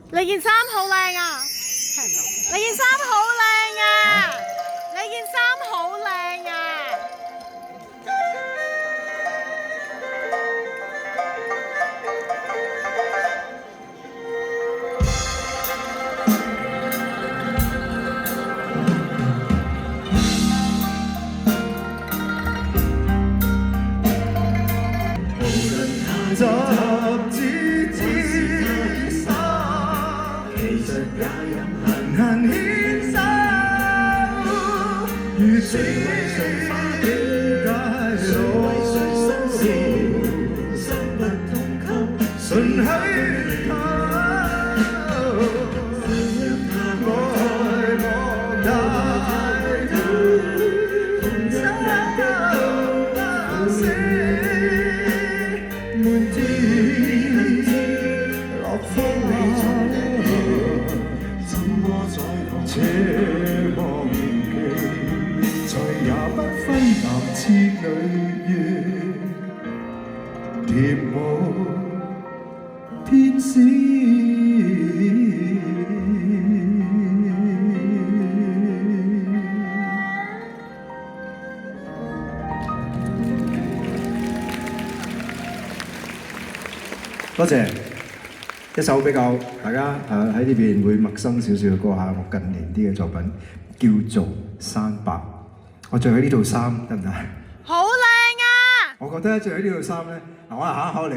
你件衫好靚啊！你件衫好靚啊！你件衫好靚啊！雜誌之衫，其實也任行牽手，如此街路，心不同溝，順許他，愛莫大度，找些。滿天落花，怎麼在這忘記？再也不分男似女兒，甜舞天使。多謝一首比較大家喺呢邊會陌生少少嘅歌嚇，我近年啲嘅作品叫做《山伯》。我着喺呢套衫得唔得？好靚啊！我覺得着喺呢套衫咧，嗱我考一考你，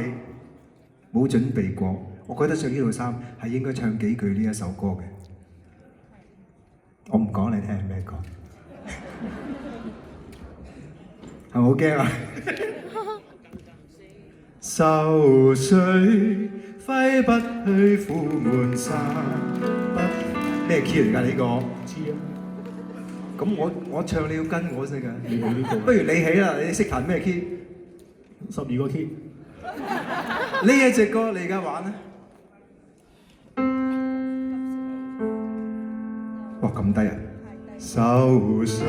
冇準備過，我覺得着呢套衫係應該唱幾句呢一首歌嘅。我唔講你聽係咩歌，係咪好驚啊？愁緒揮不去苦悶散不咩 key 嚟㗎？呢個知啊。咁我唱你要跟我識㗎。你冇呢個。不如你起啦，你識彈咩 key？ 12個 key。呢一隻歌你而家玩啊？哇咁低啊！愁緒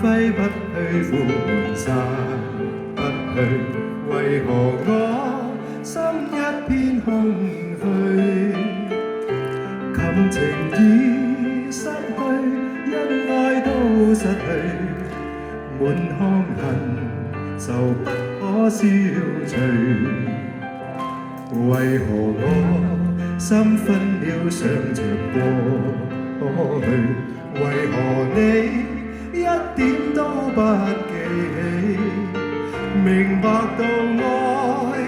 揮不去苦悶散不去。為何我心一片空虛？感情已失去，恩愛都失去，滿腔恨愁不可消除。為何我心分秒想着過去？為何你一點都不記起？明白到愛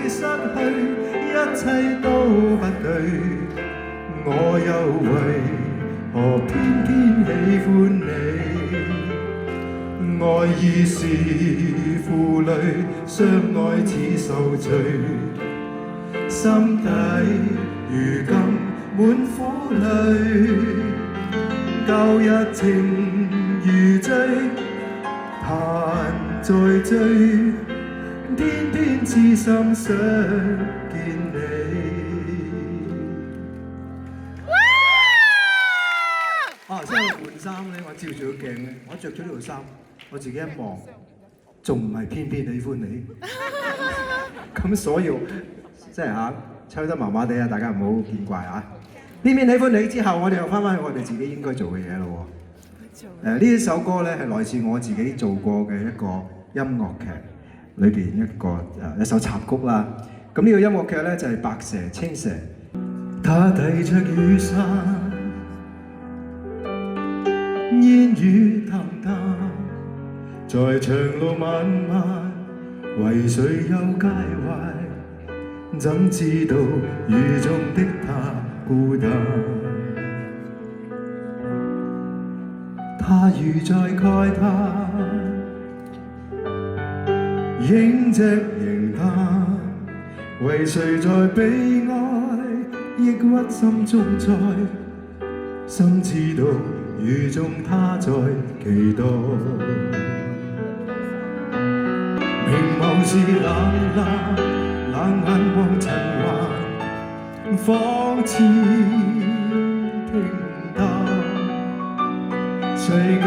失去，一切都不對，我又為何偏偏喜歡你？愛意是負累，相愛似受罪，心底如今滿苦淚，舊日情如醉，盼再追。天天痴心想見你。啊！即係換衫咧，我照住個鏡咧，我着咗呢套衫，我自己一望，仲唔係偏偏喜歡你？咁所以即係嚇唱得麻麻地啊！大家唔好見怪啊！偏偏喜歡你之後，我哋又翻返去我哋自己應該做嘅嘢咯喎。呢一首歌咧係來自我自己做過嘅一個音樂劇。裏邊一首插曲啦，咁呢個音樂劇咧就係《白蛇青蛇》。他提着雨傘，煙雨淡淡，在長路漫漫，為誰又介懷？怎知道雨中的他孤單？他如在慨嘆。影隻凝淡，為誰在悲哀？抑鬱心中在，心知道雨中他在期待。明眸是冷冷，冷眼望塵寰，仿似平淡。世間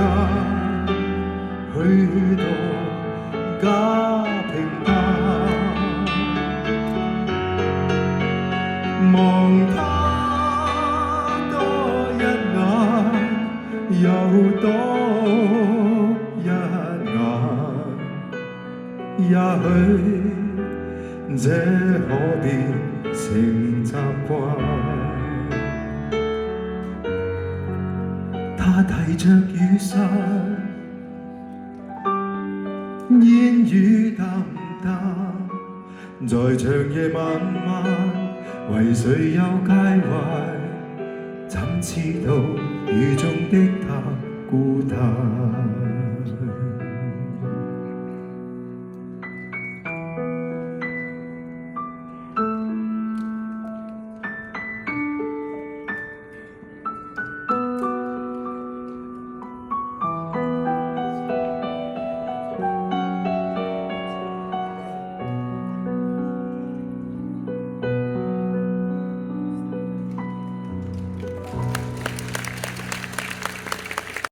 許多假平淡，望他多一眼，也許這可變成習慣。他提着雨傘，煙雨淡淡，在長夜漫漫，為誰又介懷？怎知道雨中的他孤單？